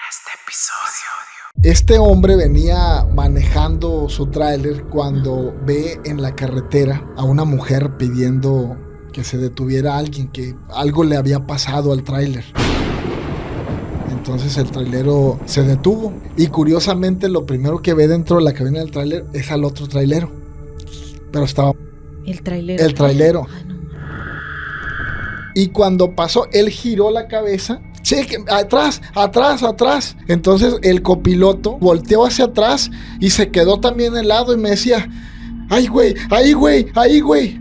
este episodio. Este hombre venía manejando su tráiler cuando ve en la carretera a una mujer pidiendo que se detuviera alguien, que algo le había pasado al tráiler. Entonces el trailero se detuvo y curiosamente lo primero que ve dentro de la cabina del tráiler es al otro trailero. Pero estaba... El trailero. El trailero. Ay, no. Y cuando pasó, él giró la cabeza. Cheque, atrás. Entonces el copiloto volteó hacia atrás y se quedó también helado y me decía: ¡ay, güey!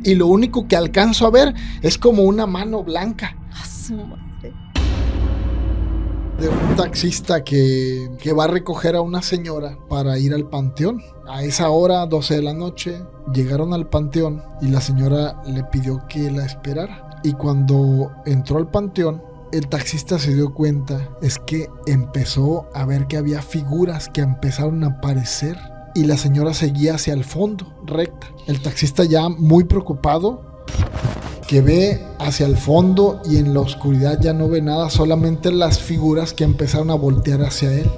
Y lo único que alcanzo a ver es como una mano blanca. A su madre. De un taxista que va a recoger a una señora para ir al panteón. A esa hora, 12 de la noche, llegaron al panteón y la señora le pidió que la esperara. Y cuando entró al panteón, el taxista se dio cuenta, es que empezó a ver que había figuras que empezaron a aparecer y la señora seguía hacia el fondo, recta. El taxista, ya muy preocupado, que ve hacia el fondo y en la oscuridad ya no ve nada, solamente las figuras que empezaron a voltear hacia él.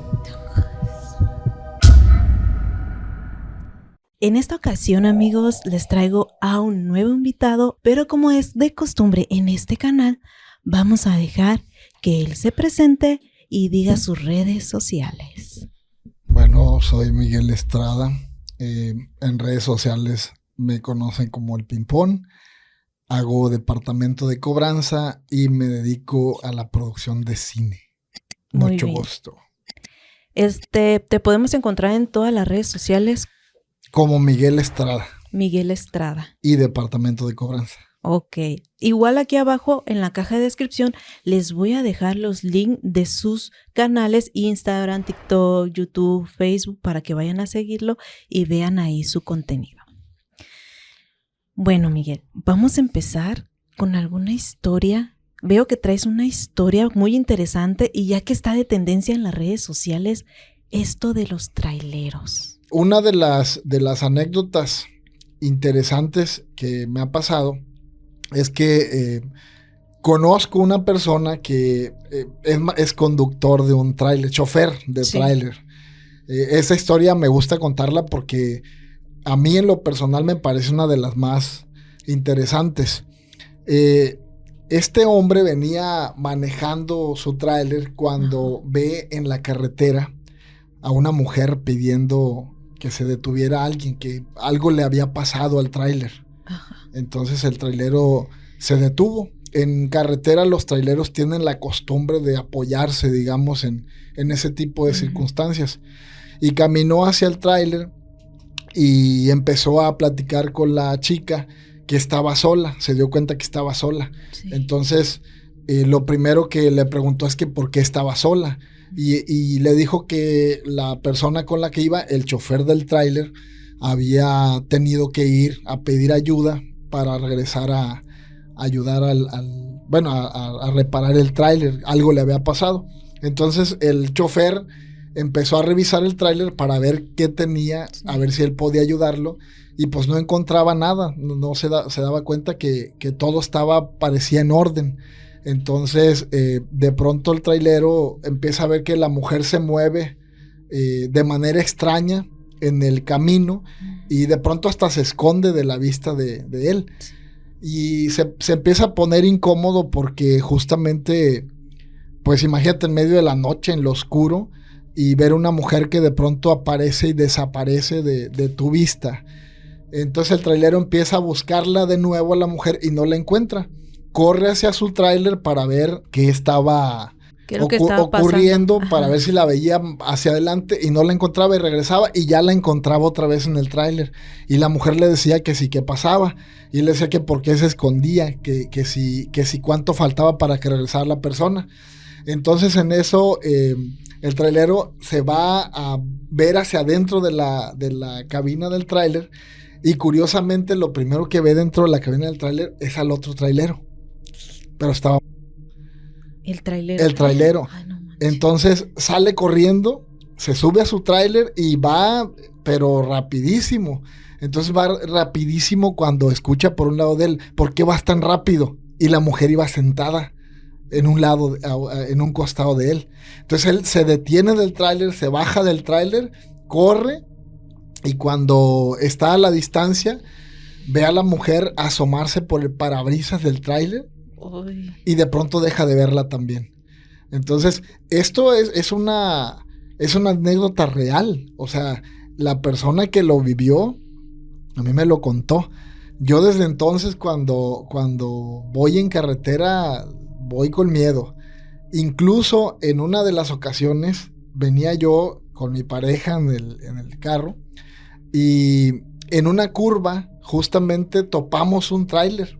En esta ocasión, amigos, les traigo a un nuevo invitado, pero como es de costumbre en este canal, vamos a dejar que él se presente y diga sus redes sociales. Bueno, soy Miguel Estrada. En redes sociales me conocen como El Pimpón. Hago departamento de cobranza y me dedico a la producción de cine. Muy Mucho bien. gusto. Te podemos encontrar en todas las redes sociales, Como Miguel Estrada Miguel Estrada. y departamento de cobranza. Ok. Igual aquí abajo en la caja de descripción les voy a dejar los links de sus canales: Instagram, TikTok, YouTube, Facebook, para que vayan a seguirlo y vean ahí su contenido. Bueno, Miguel, vamos a empezar con alguna historia. Veo que traes una historia muy interesante y ya que está de tendencia en las redes sociales, esto de los traileros. Una de las anécdotas interesantes que me ha pasado es que conozco una persona que es conductor de un tráiler, chofer de Sí. tráiler. Esa historia me gusta contarla porque a mí en lo personal me parece una de las más interesantes. Este hombre venía manejando su tráiler cuando ve en la carretera a una mujer pidiendo que se detuviera alguien, que algo le había pasado al tráiler. Ajá. Entonces el trailero se detuvo. En carretera los traileros tienen la costumbre de apoyarse, digamos, en ese tipo de circunstancias. Y caminó hacia el tráiler y empezó a platicar con la chica que estaba sola. Se dio cuenta que estaba sola. Sí. Entonces lo primero que le preguntó es que por qué estaba sola. Y le dijo que la persona con la que iba, el chofer del tráiler, había tenido que ir a pedir ayuda para regresar a ayudar a reparar el tráiler. Algo le había pasado. Entonces el chofer empezó a revisar el tráiler para ver qué tenía, a ver si él podía ayudarlo, y pues no encontraba nada. No se daba cuenta que todo parecía en orden. Entonces de pronto el trailero empieza a ver que la mujer se mueve de manera extraña en el camino y de pronto hasta se esconde de la vista de él. Y se empieza a poner incómodo porque justamente, pues imagínate en medio de la noche, en lo oscuro, y ver una mujer que de pronto aparece y desaparece de tu vista. Entonces el trailero empieza a buscarla de nuevo a la mujer y no la encuentra. Corre hacia su tráiler para ver qué estaba ocurriendo, para ver si la veía hacia adelante, y no la encontraba, y regresaba y ya la encontraba otra vez en el tráiler. Y la mujer le decía que sí, que pasaba. Y él le decía que por qué se escondía, que si cuánto faltaba para que regresara la persona. Entonces en eso el trailero se va a ver hacia adentro de la cabina del tráiler, y curiosamente lo primero que ve dentro de la cabina del tráiler es al otro trailero. Pero estaba El trailero. el trailero. Ay, no manches. Entonces sale corriendo, se sube a su tráiler y va, pero rapidísimo. Entonces va rapidísimo cuando escucha por un lado de él: ¿por qué vas tan rápido? Y la mujer iba sentada en un lado, en un costado de él. Entonces él se detiene del tráiler, se baja del tráiler, corre, y cuando está a la distancia, ve a la mujer asomarse por el parabrisas del tráiler y de pronto deja de verla también. Entonces, esto es una anécdota real. O sea, la persona que lo vivió, a mí me lo contó. Yo desde entonces cuando voy en carretera, voy con miedo. Incluso en una de las ocasiones venía yo con mi pareja en el carro y en una curva justamente topamos un tráiler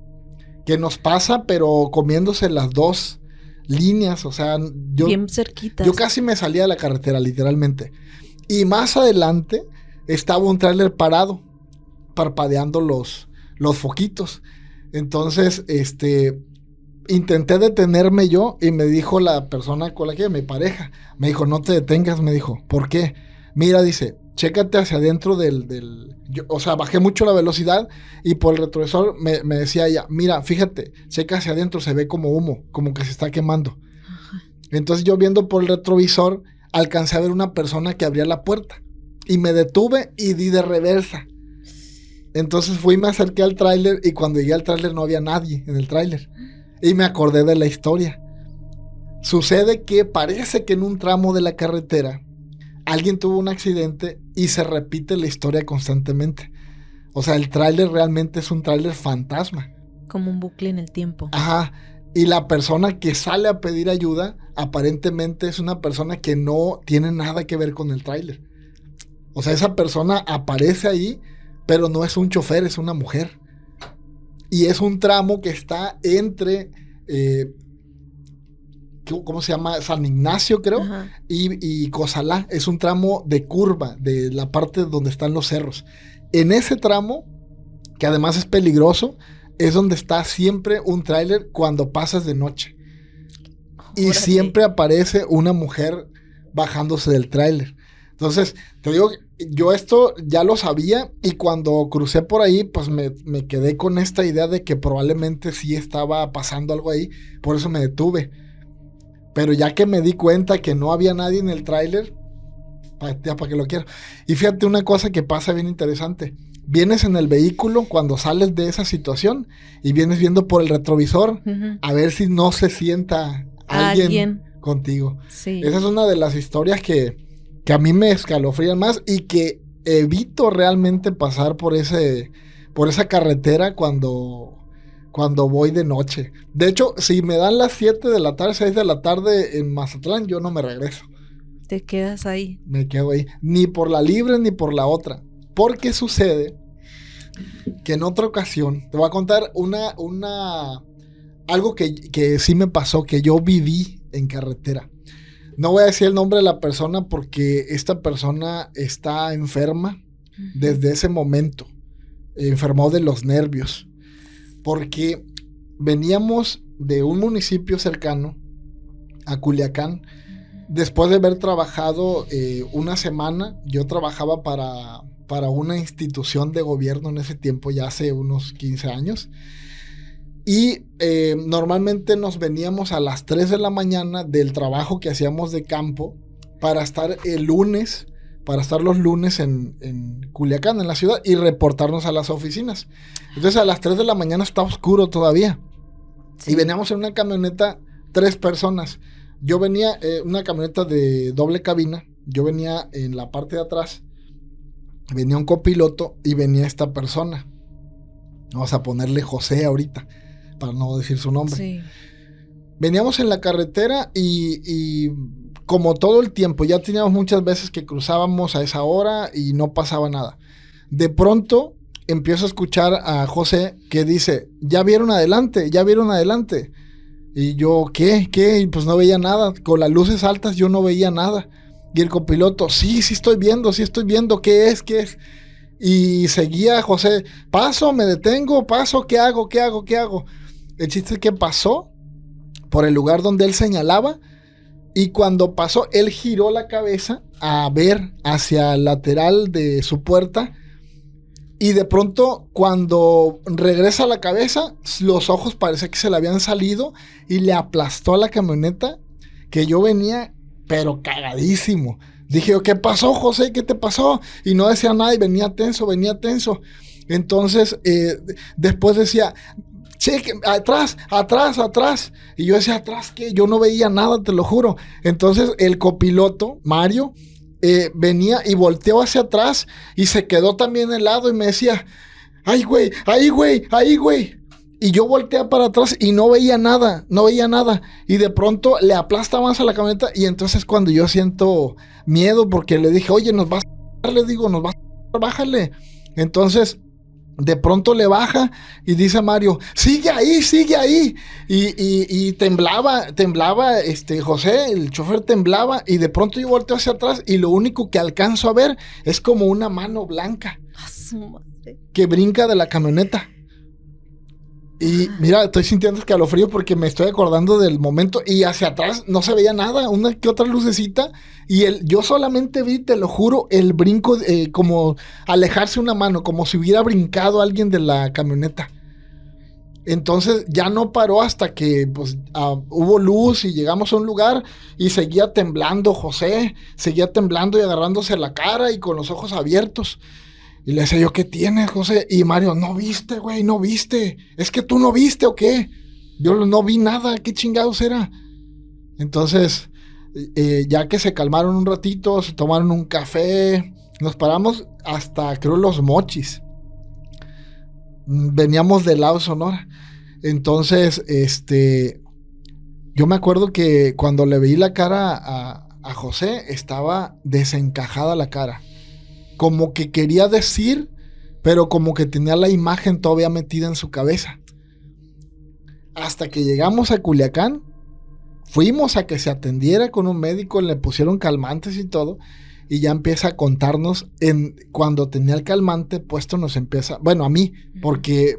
que nos pasa pero comiéndose las dos líneas. O sea, bien cerquitas. Yo casi me salía de la carretera literalmente. Y más adelante estaba un tráiler parado, parpadeando los foquitos. Entonces, intenté detenerme yo y me dijo la persona con la que mi pareja, me dijo, no te detengas, me dijo. ¿Por qué? Mira, dice, chécate hacia adentro o sea, bajé mucho la velocidad y por el retrovisor me decía ella, mira, fíjate, checa hacia adentro, se ve como humo, como que se está quemando. Ajá. Entonces yo viendo por el retrovisor, alcancé a ver una persona que abría la puerta y me detuve y di de reversa. Entonces fui y me acerqué al tráiler y cuando llegué al tráiler no había nadie en el tráiler. Y me acordé de la historia. Sucede que parece que en un tramo de la carretera alguien tuvo un accidente y se repite la historia constantemente. O sea, el tráiler realmente es un tráiler fantasma. Como un bucle en el tiempo. Ajá. Y la persona que sale a pedir ayuda aparentemente es una persona que no tiene nada que ver con el tráiler. O sea, esa persona aparece ahí, pero no es un chofer, es una mujer. Y es un tramo que está entre, ¿cómo se llama? San Ignacio, creo, y Cozalá. Es un tramo de curva, de la parte donde están los cerros. En ese tramo, que además es peligroso, es donde está siempre un tráiler cuando pasas de noche. Y siempre aparece una mujer bajándose del tráiler. Entonces, te digo, yo esto ya lo sabía y cuando crucé por ahí, pues me quedé con esta idea de que probablemente sí estaba pasando algo ahí, por eso me detuve. Pero ya que me di cuenta que no había nadie en el tráiler, ya para que lo quiero. Y fíjate una cosa que pasa bien interesante. Vienes en el vehículo cuando sales de esa situación y vienes viendo por el retrovisor a ver si no se sienta alguien contigo. Sí. Esa es una de las historias que a mí me escalofrían más y que evito realmente pasar por esa carretera cuando voy de noche. De hecho, si me dan las 7 de la tarde, 6 de la tarde en Mazatlán, yo no me regreso. Te quedas ahí. Me quedo ahí. Ni por la libre ni por la otra. Porque sucede que en otra ocasión, te voy a contar algo que sí me pasó, que yo viví en carretera. No voy a decir el nombre de la persona porque esta persona está enferma desde ese momento. Enfermó de los nervios. Porque veníamos de un municipio cercano a Culiacán. Después de haber trabajado una semana, yo trabajaba para una institución de gobierno en ese tiempo, ya hace unos 15 años. Y normalmente nos veníamos a las 3 de la mañana del trabajo que hacíamos de campo para estar los lunes en Culiacán, en la ciudad, y reportarnos a las oficinas. Entonces a las 3 de la mañana está oscuro todavía. Sí. Y veníamos en una camioneta, 3 personas. Yo venía una camioneta de doble cabina. Yo venía en la parte de atrás. Venía un copiloto y venía esta persona. Vamos a ponerle José ahorita, para no decir su nombre. Sí. Veníamos en la carretera y como todo el tiempo, ya teníamos muchas veces que cruzábamos a esa hora y no pasaba nada. De pronto empiezo a escuchar a José que dice, ¿ya vieron adelante? ¿Ya vieron adelante? Y yo, ¿qué? Y pues no veía nada. Con las luces altas yo no veía nada. Y el copiloto, sí estoy viendo. ¿Qué es? Y seguía José, paso, me detengo, paso, ¿qué hago? El chiste es que pasó por el lugar donde él señalaba y cuando pasó, él giró la cabeza a ver hacia el lateral de su puerta Y de pronto, cuando regresa a la cabeza, los ojos parece que se le habían salido y le aplastó a la camioneta, que yo venía, pero cagadísimo. Dije yo, ¿qué pasó, José? ¿Qué te pasó? Y no decía nada y venía tenso, venía tenso. Entonces, después decía, cheque, atrás, atrás, atrás. Y yo decía, ¿atrás qué? Yo no veía nada, te lo juro. Entonces, el copiloto, Mario, venía y volteó hacia atrás y se quedó también helado y me decía, ay, güey, ahí, güey, ahí, güey. Y yo volteé para atrás y no veía nada, no veía nada. Y de pronto le aplasta más a la camioneta y entonces cuando yo siento miedo porque le dije, oye, nos vas a... Le digo, nos vas a... Bájale. Entonces... De pronto le baja y dice Mario, sigue ahí, sigue ahí. Y temblaba, José, el chofer temblaba y de pronto yo volteo hacia atrás y lo único que alcanzo a ver es como una mano blanca que brinca de la camioneta. Y mira, estoy sintiendo escalofrío porque me estoy acordando del momento y hacia atrás no se veía nada, una que otra lucecita y yo solamente vi, te lo juro, el brinco como alejarse una mano, como si hubiera brincado alguien de la camioneta. Entonces ya no paró hasta que pues, hubo luz y llegamos a un lugar y seguía temblando José, seguía temblando y agarrándose la cara y con los ojos abiertos. Y le decía yo, ¿qué tienes, José? Y Mario, no viste, güey, no viste. ¿Es que tú no viste o qué? Yo no vi nada, ¿qué chingados era? Entonces, ya que se calmaron un ratito, se tomaron un café, nos paramos hasta, creo, Los Mochis. Veníamos del lado de Sonora. Entonces, yo me acuerdo que cuando le veí la cara a José, estaba desencajada la cara. Como que quería decir, pero como que tenía la imagen todavía metida en su cabeza. Hasta que llegamos a Culiacán, fuimos a que se atendiera con un médico, le pusieron calmantes y todo, y ya empieza a contarnos, cuando tenía el calmante puesto nos empieza, bueno, a mí, porque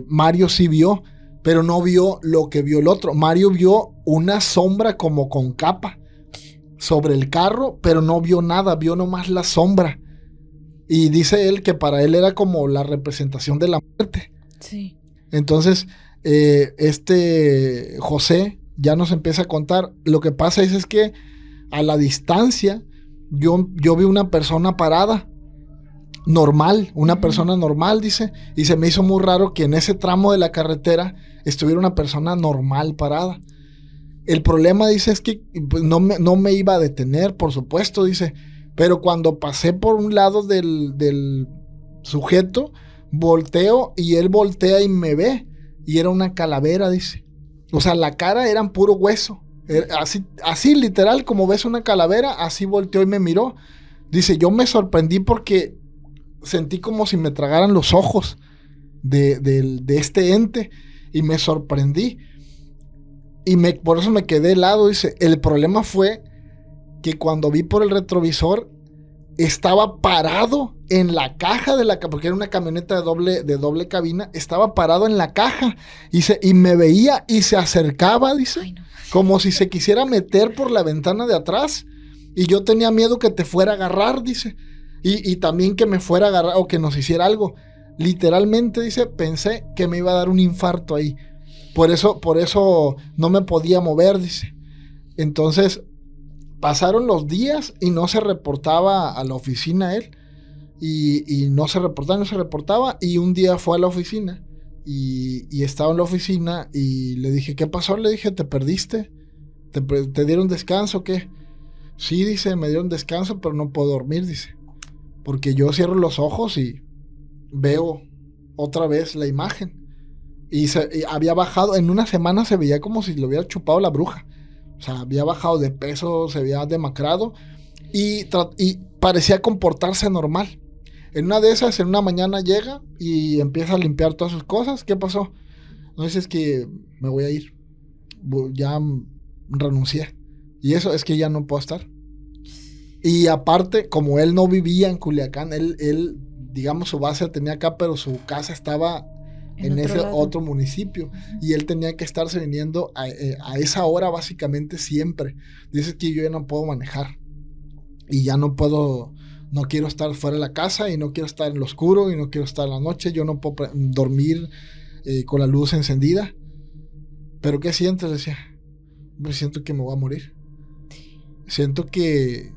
Mario sí vio, pero no vio lo que vio el otro. Mario vio una sombra como con capa sobre el carro, pero no vio nada, vio nomás la sombra. Y dice él que para él era como la representación de la muerte. Sí. Entonces, José ya nos empieza a contar. Lo que pasa es que a la distancia yo vi una persona parada, normal, una persona normal, dice. Y se me hizo muy raro que en ese tramo de la carretera estuviera una persona normal parada. El problema, dice, es que pues, no me iba a detener, por supuesto, dice. Pero cuando pasé por un lado del sujeto, volteo y él voltea y me ve. Y era una calavera, dice. O sea, la cara era puro hueso. Así literal, como ves una calavera, así volteó y me miró. Dice, yo me sorprendí porque sentí como si me tragaran los ojos de este ente. Y me sorprendí. Y por eso me quedé helado, dice. El problema fue que cuando vi por el retrovisor estaba parado en la caja porque era una camioneta de doble cabina, estaba parado en la caja y me veía y se acercaba, dice. Ay, no. Como si se quisiera meter por la ventana de atrás y yo tenía miedo que te fuera a agarrar, dice, y también que me fuera a agarrar o que nos hiciera algo. Literalmente, dice, pensé que me iba a dar un infarto ahí, por eso no me podía mover, dice. Entonces pasaron los días y no se reportaba a la oficina él. Y no se reportaba. Y un día fue a la oficina. Y estaba en la oficina y le dije, ¿qué pasó? Le dije, ¿te perdiste? ¿Te dieron descanso o qué? Sí, dice, me dieron descanso, pero no puedo dormir, dice. Porque yo cierro los ojos y veo otra vez la imagen. Y había bajado, en una semana se veía como si le hubiera chupado la bruja. O sea, había bajado de peso, se había demacrado y parecía comportarse normal. En una de esas, en una mañana llega y empieza a limpiar todas sus cosas. ¿Qué pasó? No, dices que me voy a ir. Ya renuncié. Y eso es que ya no puedo estar. Y aparte, como él no vivía en Culiacán, él digamos, su base tenía acá, pero su casa estaba en ese otro municipio. Y él tenía que estarse viniendo a esa hora básicamente siempre. Dice que yo ya no puedo manejar. Y ya no puedo No quiero estar fuera de la casa y no quiero estar en lo oscuro y no quiero estar en la noche. Yo no puedo dormir con la luz encendida. ¿Pero qué sientes? Decía. Pues siento que me voy a morir. Siento que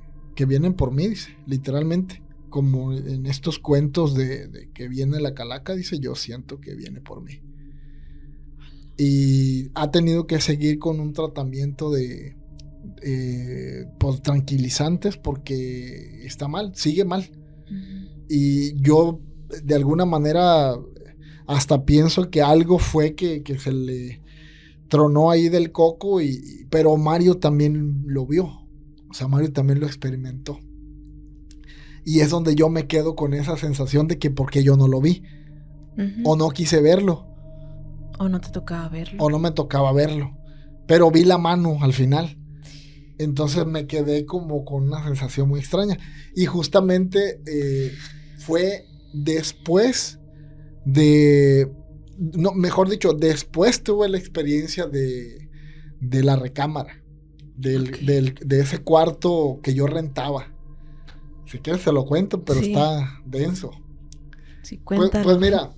vienen por mí, dice, literalmente. Como en estos cuentos de que viene la calaca, dice, yo siento que viene por mí. Y ha tenido que seguir con un tratamiento de pues, tranquilizantes porque está mal, sigue mal. Y yo de alguna manera hasta pienso que algo fue que se le tronó ahí del coco, pero Mario también lo vio. O sea, Mario también lo experimentó. Y es donde yo me quedo con esa sensación de que por qué yo no lo vi. O no quise verlo. O no te tocaba verlo. O no me tocaba verlo. Pero vi la mano al final. Entonces me quedé como con una sensación muy extraña. Y justamente fue después de... No, mejor dicho, después tuve la experiencia de la recámara. De ese cuarto que yo rentaba. Si quieres se lo cuento, pero sí, está denso. Sí, cuéntalo. Pues mira,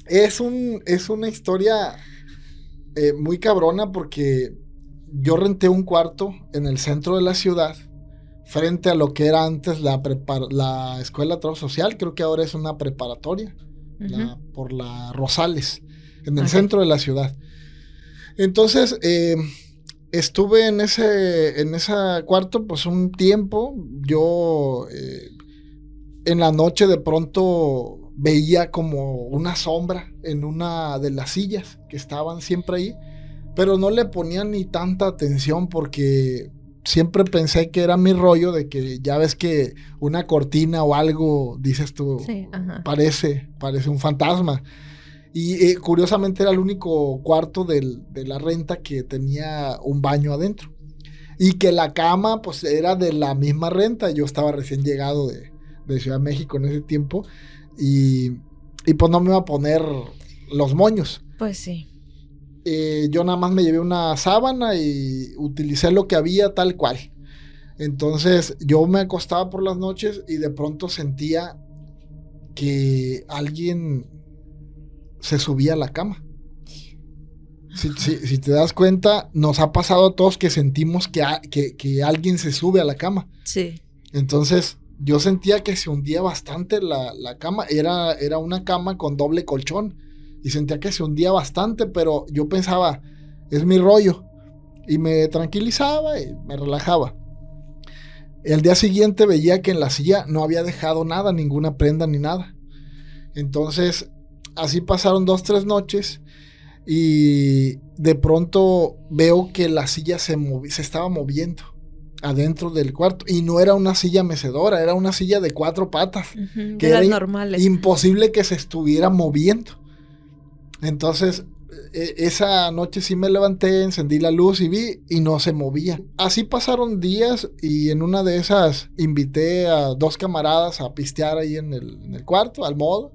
es una historia muy cabrona porque yo renté un cuarto en el centro de la ciudad, frente a lo que era antes la Escuela de Trabajo Social, creo que ahora es una preparatoria, por la Rosales, en el centro de la ciudad. Entonces, estuve en ese cuarto pues un tiempo. Yo en la noche de pronto veía como una sombra en una de las sillas que estaban siempre ahí, pero no le ponía ni tanta atención porque siempre pensé que era mi rollo de que ya ves que una cortina o algo, dices tú, sí, parece un fantasma. Y curiosamente era el único cuarto de la renta que tenía un baño adentro. Y que la cama pues era de la misma renta. Yo estaba recién llegado de Ciudad de México en ese tiempo. Y pues no me iba a poner los moños. Pues sí. Yo nada más me llevé una sábana y utilicé lo que había tal cual. Entonces yo me acostaba por las noches y de pronto sentía que alguien se subía a la cama. Si te das cuenta, nos ha pasado a todos que sentimos que alguien se sube a la cama. Sí. Entonces, yo sentía que se hundía bastante la cama. Era una cama con doble colchón. Y sentía que se hundía bastante, pero yo pensaba, es mi rollo. Y me tranquilizaba y me relajaba. El día siguiente veía que en la silla no había dejado nada, ninguna prenda ni nada. Entonces, así pasaron 2-3 noches y de pronto veo que la silla se estaba moviendo adentro del cuarto y no era una silla mecedora, era una silla de 4 patas, que era normales. Imposible que se estuviera moviendo. Entonces esa noche sí me levanté, encendí la luz y vi y no se movía. Así pasaron días y en una de esas invité a 2 camaradas a pistear ahí en el cuarto, al modo.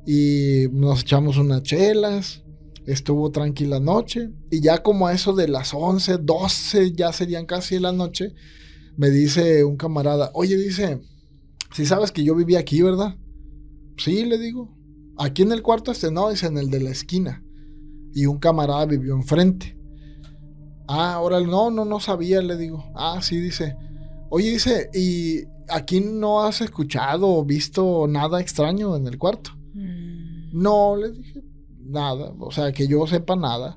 Y nos echamos unas chelas, estuvo tranquila noche. Y ya como a eso de las 11, 12, ya serían casi la noche, me dice un camarada, oye, dice, ¿sí sabes que yo vivía aquí, verdad? Sí, le digo, aquí en el cuarto no, dice, en el de la esquina. Y un camarada vivió enfrente. Ah, ahora no sabía, le digo. Ah, sí, dice. Oye, dice, ¿y aquí no has escuchado o visto nada extraño en el cuarto? No, le dije, nada, o sea, que yo sepa nada.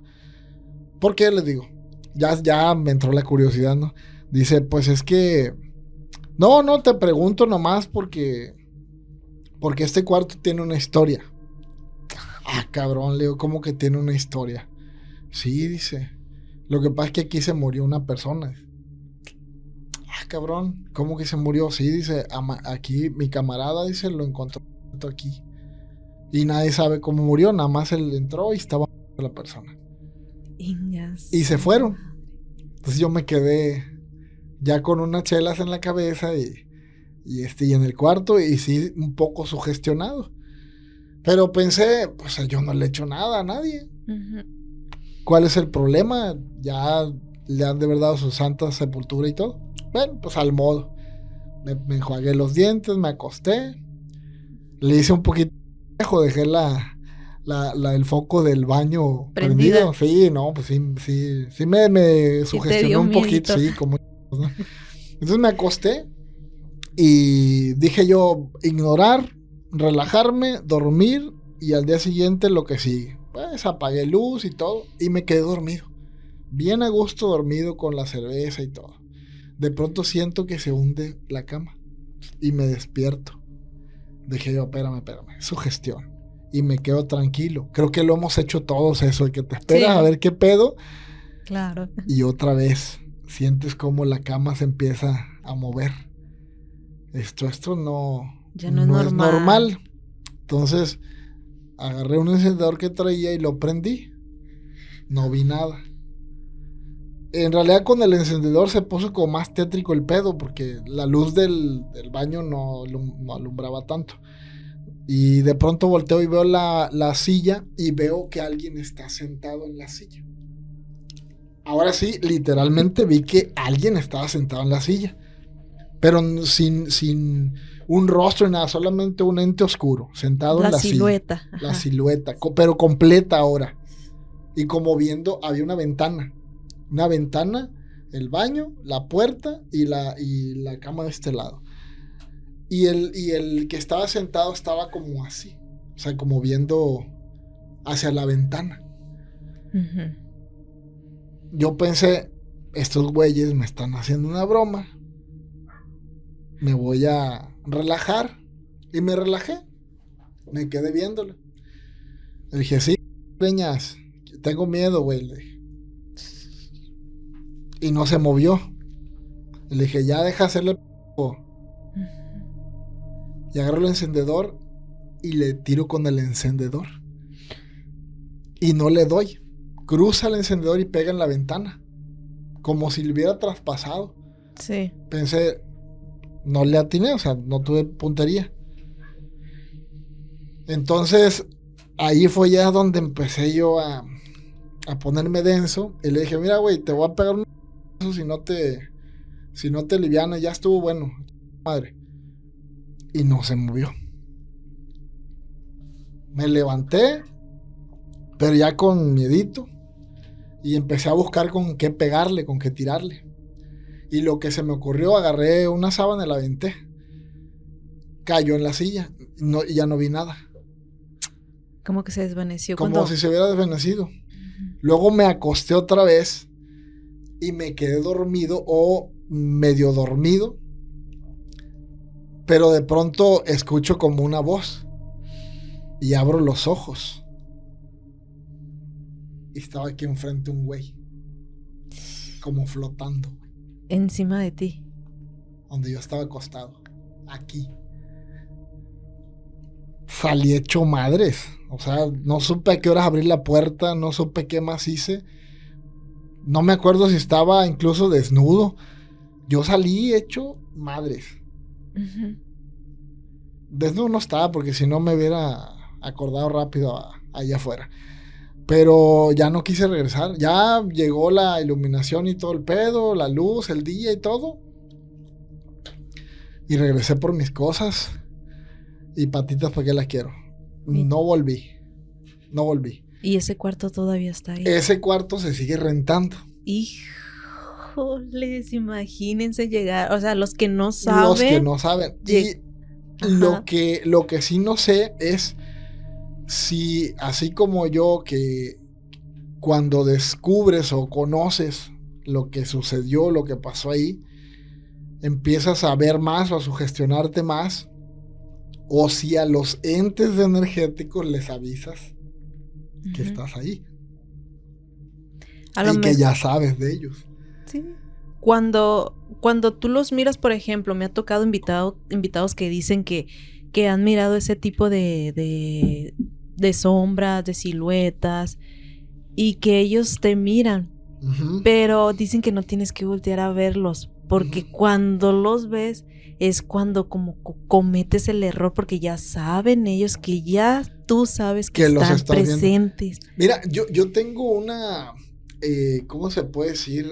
¿Por qué? Le digo, ya me entró la curiosidad, ¿no? Dice, pues es que, no, te pregunto nomás porque este cuarto tiene una historia. Ah, cabrón, le digo, ¿cómo que tiene una historia? Sí, dice, lo que pasa es que aquí se murió una persona. Ah, cabrón, ¿cómo que se murió? Sí, dice, aquí mi camarada, dice, lo encontró aquí. Y nadie sabe cómo murió, nada más él entró y estaba la persona. Y se fueron. Entonces yo me quedé ya con unas chelas en la cabeza y en el cuarto y sí, un poco sugestionado. Pero pensé, pues yo no le he hecho nada a nadie. ¿Cuál es el problema? Ya le han de verdad su santa sepultura y todo. Bueno, pues al modo. Me enjuagué los dientes, me acosté. Le hice un poquito dejé el foco del baño prendido. Sí, no, pues sí me sugestionó un poquito, sí, como, ¿no? Entonces me acosté y dije yo, ignorar, relajarme, dormir y al día siguiente lo que sigue. Pues apagué luz y todo y me quedé dormido. Bien a gusto dormido con la cerveza y todo. De pronto siento que se hunde la cama y me despierto. Dije yo, espérame, sugestión. Y me quedo tranquilo. Creo que lo hemos hecho todos eso, de que te esperas a ver qué pedo. Claro. Y otra vez sientes como la cama se empieza a mover. Esto no, ya no es normal. Entonces agarré un encendedor que traía y lo prendí. No vi nada. En realidad con el encendedor se puso como más tétrico el pedo porque la luz del baño no alumbraba tanto. Y de pronto volteo y veo la silla y veo que alguien está sentado en la silla. Ahora sí, literalmente vi que alguien estaba sentado en la silla. Pero sin un rostro ni nada, solamente un ente oscuro sentado en la silueta. Silla. La silueta, pero completa ahora. Y como viendo, había una ventana. Una ventana, el baño, la puerta y la cama de este lado. Y el que estaba sentado estaba como así. O sea, como viendo hacia la ventana. Uh-huh. Yo pensé, estos güeyes me están haciendo una broma. Me voy a relajar. Y me relajé. Me quedé viéndolo. Le dije, sí, leñas, tengo miedo, güey. Le dije. Y no se movió. Le dije, ya deja hacerle y agarro el encendedor y le tiro con el encendedor. Y no le doy. Cruza el encendedor y pega en la ventana. Como si le hubiera traspasado. Sí. Pensé, no le atiné, o sea, no tuve puntería. Entonces, ahí fue ya donde empecé yo a ponerme denso. Y le dije, mira, güey, te voy a pegar un si no te livianas, ya estuvo bueno. Madre. Y no se movió. Me levanté, pero ya con miedito. Y empecé a buscar con qué pegarle, con qué tirarle. Y lo que se me ocurrió, agarré una sábana y la aventé. Cayó en la silla y ya no vi nada. Como que se desvaneció. Como si se hubiera desvanecido. Luego me acosté otra vez y me quedé dormido o medio dormido. Pero de pronto escucho como una voz y abro los ojos. Y estaba aquí enfrente un güey, como flotando. Encima de ti. Donde yo estaba acostado. Aquí. Salí hecho madres. O sea, no supe a qué horas abrir la puerta, no supe qué más hice. No me acuerdo si estaba incluso desnudo. Yo salí hecho madres. Uh-huh. Desnudo no estaba porque si no me hubiera acordado rápido allá afuera. Pero ya no quise regresar. Ya llegó la iluminación y todo el pedo, la luz, el día y todo. Y regresé por mis cosas. Y patitas, ¿para qué las quiero? Sí. No volví. ¿Y ese cuarto todavía está ahí? Ese cuarto se sigue rentando. Híjoles, imagínense llegar. O sea, los que no saben. Los que no saben. Y lo que sí no sé es si, así como yo, que cuando descubres o conoces lo que sucedió, lo que pasó ahí, empiezas a ver más o a sugestionarte más, o si a los entes energéticos les avisas que estás ahí y que ya sabes de ellos. Sí. Cuando tú los miras, por ejemplo, me ha tocado invitados que dicen que han mirado ese tipo de sombras, de siluetas, y que ellos te miran, pero dicen que no tienes que voltear a verlos, porque cuando los ves es cuando como cometes el error, porque ya saben ellos que ya tú sabes que están presentes. Viendo. Mira, yo tengo una, ¿cómo se puede decir?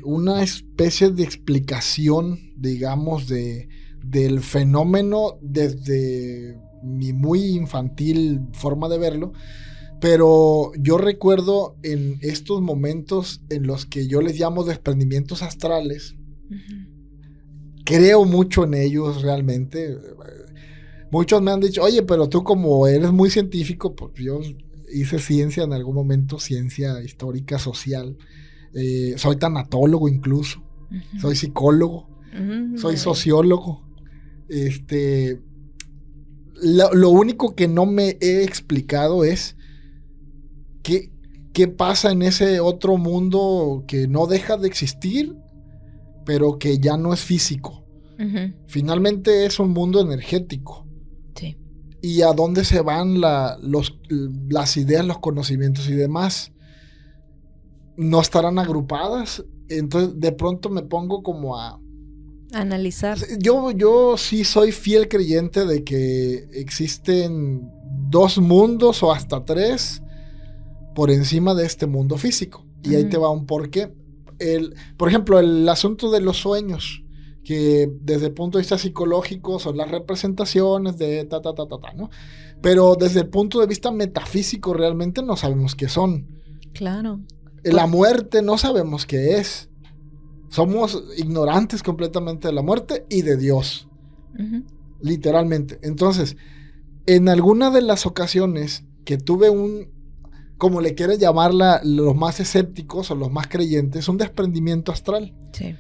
una especie de explicación, digamos, del fenómeno desde mi muy infantil forma de verlo, pero yo recuerdo en estos momentos en los que yo les llamo desprendimientos astrales, creo mucho en ellos realmente. Muchos me han dicho, oye, pero tú como eres muy científico, pues yo hice ciencia en algún momento, ciencia histórica, social, soy tanatólogo incluso, soy psicólogo, soy sociólogo, lo único que no me he explicado es qué pasa en ese otro mundo que no deja de existir, pero que ya no es físico. Finalmente es un mundo energético. Sí. Y a dónde se van las ideas, los conocimientos y demás. No estarán agrupadas. Entonces de pronto me pongo como a analizar. Yo sí soy fiel creyente de que existen 2 mundos o hasta 3 por encima de este mundo físico. Y ahí te va un porqué. Por ejemplo, el asunto de los sueños, que desde el punto de vista psicológico son las representaciones de ¿no? Pero desde el punto de vista metafísico realmente no sabemos qué son. Claro. La muerte no sabemos qué es. Somos ignorantes completamente de la muerte y de Dios. Literalmente. Entonces, en alguna de las ocasiones que tuve como le quieren llamarla los más escépticos o los más creyentes, un desprendimiento astral. Sí.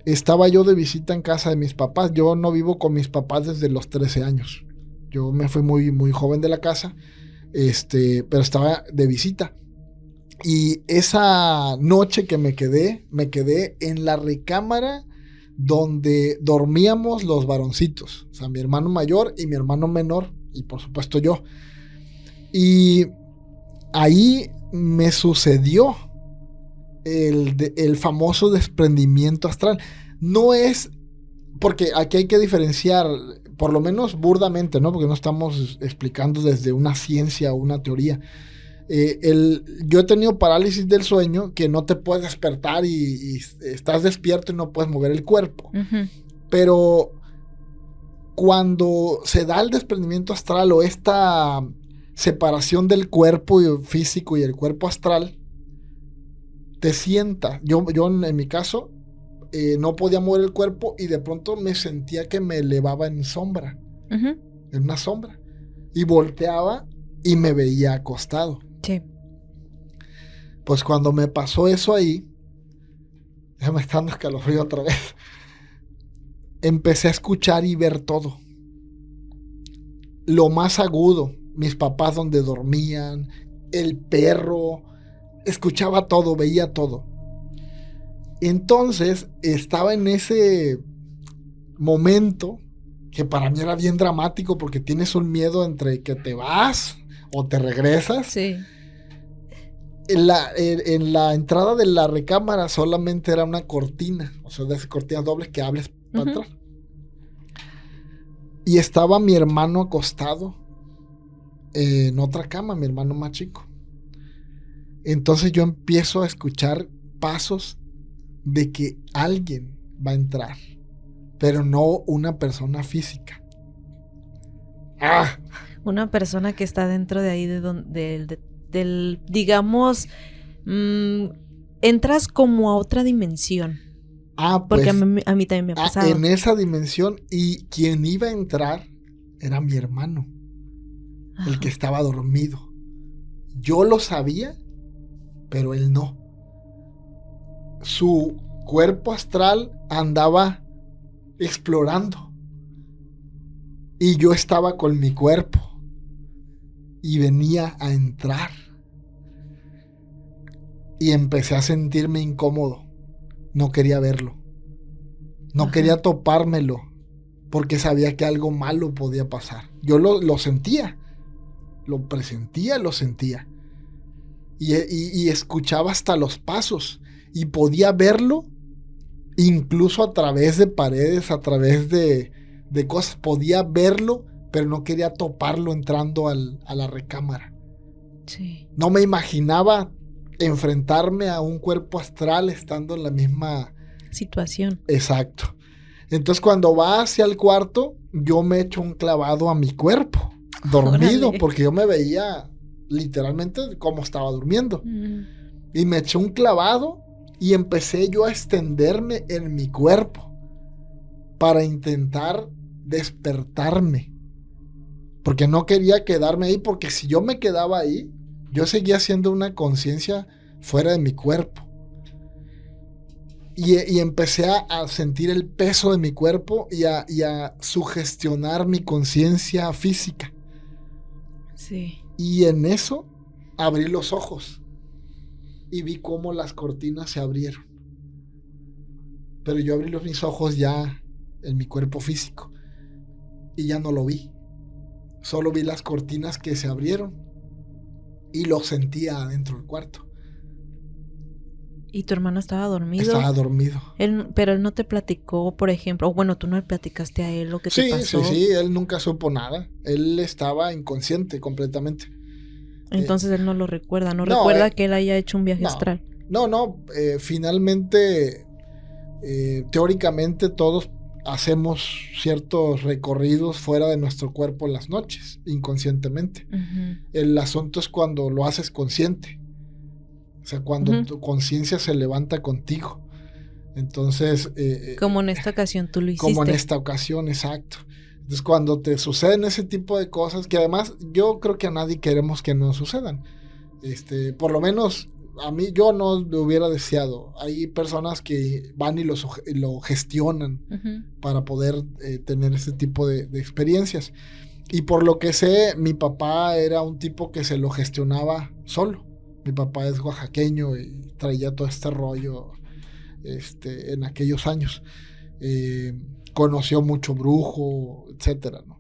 Estaba yo de visita en casa de mis papás. Yo no vivo con mis papás desde los 13 años. Yo me fui muy, muy joven de la casa, pero estaba de visita. Y esa noche que me quedé en la recámara donde dormíamos los varoncitos. O sea, mi hermano mayor y mi hermano menor, y por supuesto yo. Y ahí me sucedió el famoso desprendimiento astral. No es, porque aquí hay que diferenciar, por lo menos burdamente, ¿no? Porque no estamos explicando desde una ciencia o una teoría. Yo he tenido parálisis del sueño, que no te puedes despertar y estás despierto y no puedes mover el cuerpo. Pero cuando se da el desprendimiento astral o esta separación del cuerpo físico y el cuerpo astral, te sienta. Yo en mi caso no podía mover el cuerpo y de pronto me sentía que me elevaba en sombra, en una sombra, y volteaba y me veía acostado. Sí. Pues cuando me pasó eso ahí, ya me está dando escalofrío otra vez, empecé a escuchar y ver todo. Lo más agudo, mis papás donde dormían, el perro, escuchaba todo, veía todo. Entonces estaba en ese momento que para mí era bien dramático, porque tienes un miedo entre que te vas o te regresas. Sí. En la entrada de la recámara solamente era una cortina, o sea, de esas cortinas dobles que hables para atrás. Y estaba mi hermano acostado en otra cama, mi hermano más chico. Entonces yo empiezo a escuchar pasos de que alguien va a entrar, pero no una persona física. ¡Ah! Una persona que está dentro de ahí del digamos, entras como a otra dimensión. Porque Pues, a mí también me ha pasado. En esa dimensión, y quien iba a entrar era mi hermano, el que estaba dormido. Yo lo sabía, pero él no. Su cuerpo astral andaba explorando y yo estaba con mi cuerpo y venía a entrar y empecé a sentirme incómodo. No quería verlo, no quería topármelo, porque sabía que algo malo podía pasar. Yo lo sentía, lo presentía, lo sentía y escuchaba hasta los pasos y podía verlo incluso a través de paredes, a través de cosas. Podía verlo, pero no quería toparlo entrando a la recámara. Sí. No me imaginaba enfrentarme a un cuerpo astral estando en la misma situación. Exacto. Entonces cuando va hacia el cuarto, yo me echo un clavado a mi cuerpo, dormido, Órale. porque yo me veía literalmente como estaba durmiendo. Y me eché un clavado y empecé yo a extenderme en mi cuerpo para intentar despertarme. Porque no quería quedarme ahí, porque si yo me quedaba ahí, yo seguía siendo una conciencia fuera de mi cuerpo. Y empecé a sentir el peso de mi cuerpo y a sugestionar mi conciencia física. Sí. Y en eso abrí los ojos y vi cómo las cortinas se abrieron. Pero yo abrí mis ojos ya en mi cuerpo físico y ya no lo vi. Solo vi las cortinas que se abrieron y lo sentía adentro del cuarto. ¿Y tu hermano estaba dormido? Estaba dormido. Pero él no te platicó, por ejemplo, o bueno, tú no le platicaste a él lo que te pasó. Sí, él nunca supo nada. Él estaba inconsciente completamente. Entonces él no lo recuerda, no recuerda que él haya hecho un viaje astral. No, finalmente, teóricamente todos hacemos ciertos recorridos fuera de nuestro cuerpo en las noches, inconscientemente. Uh-huh. El asunto es cuando lo haces consciente. O sea, cuando uh-huh. tu conciencia se levanta contigo. Entonces... como en esta ocasión tú lo hiciste. Como en esta ocasión, exacto. Entonces, cuando te suceden ese tipo de cosas, que además yo creo que a nadie queremos que nos sucedan. Por lo menos a mí yo no lo hubiera deseado. Hay personas que van y lo gestionan uh-huh. para poder tener ese tipo de experiencias. Y por lo que sé, mi papá era un tipo que se lo gestionaba solo. Mi papá es oaxaqueño y traía todo este rollo en aquellos años. Conoció mucho brujo, etcétera, ¿no?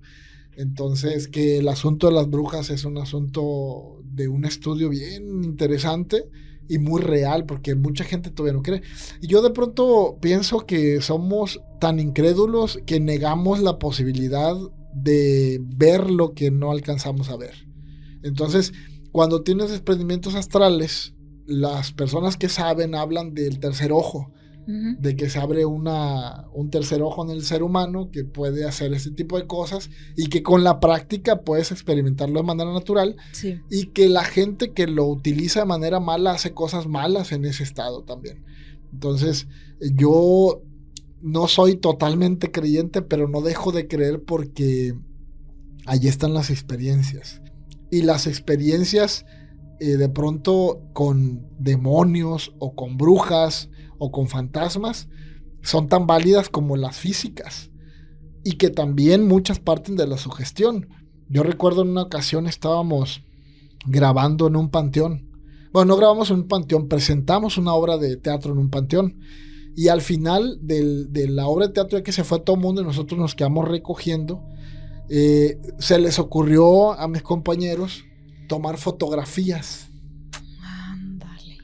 Entonces, que el asunto de las brujas es un asunto de un estudio bien interesante y muy real, porque mucha gente todavía no cree. Y yo de pronto pienso que somos tan incrédulos que negamos la posibilidad de ver lo que no alcanzamos a ver. Entonces, cuando tienes desprendimientos astrales, las personas que saben hablan del tercer ojo, uh-huh. de que se abre un tercer ojo en el ser humano que puede hacer ese tipo de cosas y que con la práctica puedes experimentarlo de manera natural, sí. Y que la gente que lo utiliza de manera mala hace cosas malas en ese estado también. Entonces, yo no soy totalmente creyente, pero no dejo de creer porque allí están las experiencias. Y las experiencias de pronto con demonios o con brujas o con fantasmas son tan válidas como las físicas y que también muchas parten de la sugestión. Yo recuerdo en una ocasión estábamos grabando en un panteón. Bueno, no grabamos en un panteón, presentamos una obra de teatro en un panteón y al final de la obra de teatro, ya que se fue todo el mundo y nosotros nos quedamos recogiendo, se les ocurrió a mis compañeros tomar fotografías. Ándale.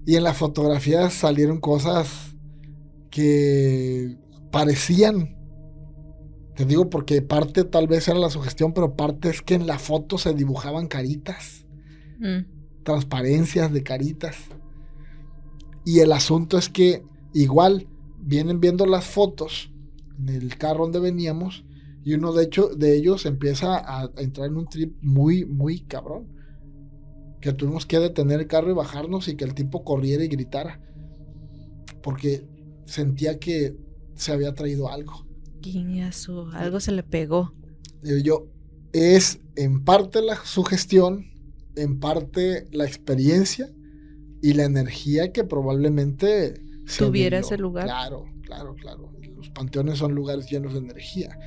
Y en las fotografías salieron cosas que parecían, te digo porque parte tal vez era la sugestión, pero parte es que en la foto se dibujaban caritas, transparencias de caritas. Y el asunto es que igual vienen viendo las fotos en el carro donde veníamos y uno de ellos empieza a entrar en un trip muy, muy cabrón. Que tuvimos que detener el carro y bajarnos y que el tipo corriera y gritara. Porque sentía que se había traído algo. Algo se le pegó. Es en parte la sugestión, en parte la experiencia y la energía que probablemente tuviera ese lugar. Claro. Los panteones son lugares llenos de energía.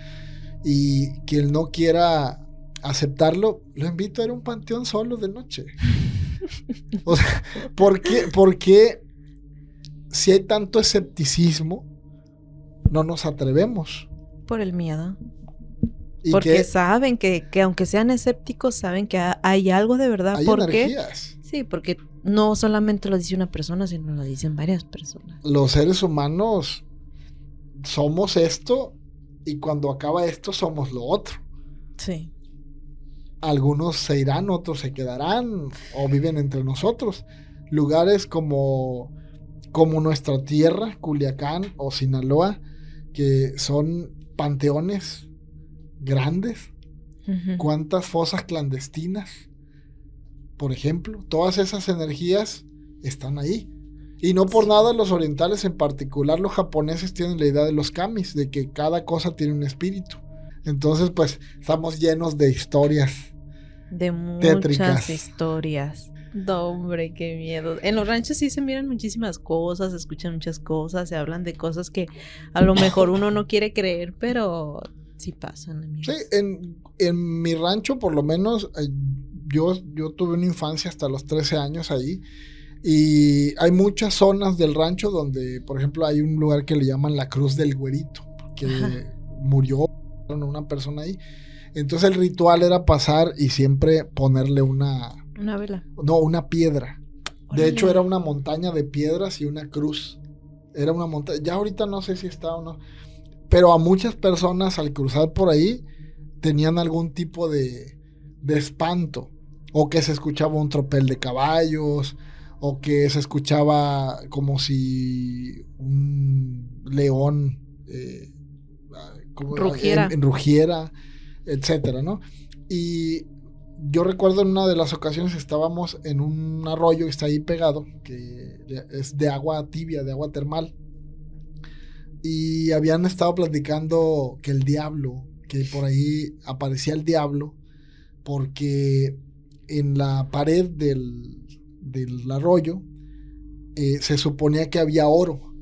Y quien no quiera aceptarlo, lo invito a ir a un panteón solo de noche. O sea, ¿por qué si hay tanto escepticismo no nos atrevemos? Por el miedo. Porque saben que aunque sean escépticos, saben que hay algo de verdad. Hay energías. Sí, porque no solamente lo dice una persona, sino lo dicen varias personas. Los seres humanos somos esto y cuando acaba esto somos lo otro. Sí. Algunos se irán, otros se quedarán o viven entre nosotros. lugares como nuestra tierra, Culiacán o Sinaloa, que son panteones grandes. Ujú. ¿Cuántas fosas clandestinas? Por ejemplo, todas esas energías están ahí. Y no por nada los orientales, en particular los japoneses, tienen la idea de los kamis, de que cada cosa tiene un espíritu. Entonces, pues, estamos llenos de historias De muchas tétricas. historias. No, hombre, qué miedo. En los ranchos sí se miran muchísimas cosas, se escuchan muchas cosas, se hablan de cosas que a lo mejor uno no quiere creer, pero sí pasan, amigos. Sí, en mi rancho, por lo menos, yo tuve una infancia hasta los 13 años ahí. Y hay muchas zonas del rancho donde, por ejemplo, hay un lugar que le llaman la Cruz del Güerito, porque Ajá. murió una persona ahí. Entonces el ritual era pasar y siempre ponerle una vela. piedra. De Órale. hecho, era una montaña de piedras y una cruz. Era una montaña, ya ahorita no sé si está o no. Pero a muchas personas al cruzar por ahí tenían algún tipo de espanto. O que se escuchaba un tropel de caballos, o que se escuchaba como si un león Rugiera. rugiera, etcétera, ¿no? Y yo recuerdo en una de las ocasiones estábamos en un arroyo que está ahí pegado, que es de agua tibia, de agua termal. Y habían estado platicando que el diablo, que por ahí aparecía el diablo, porque en la pared del arroyo se suponía que había oro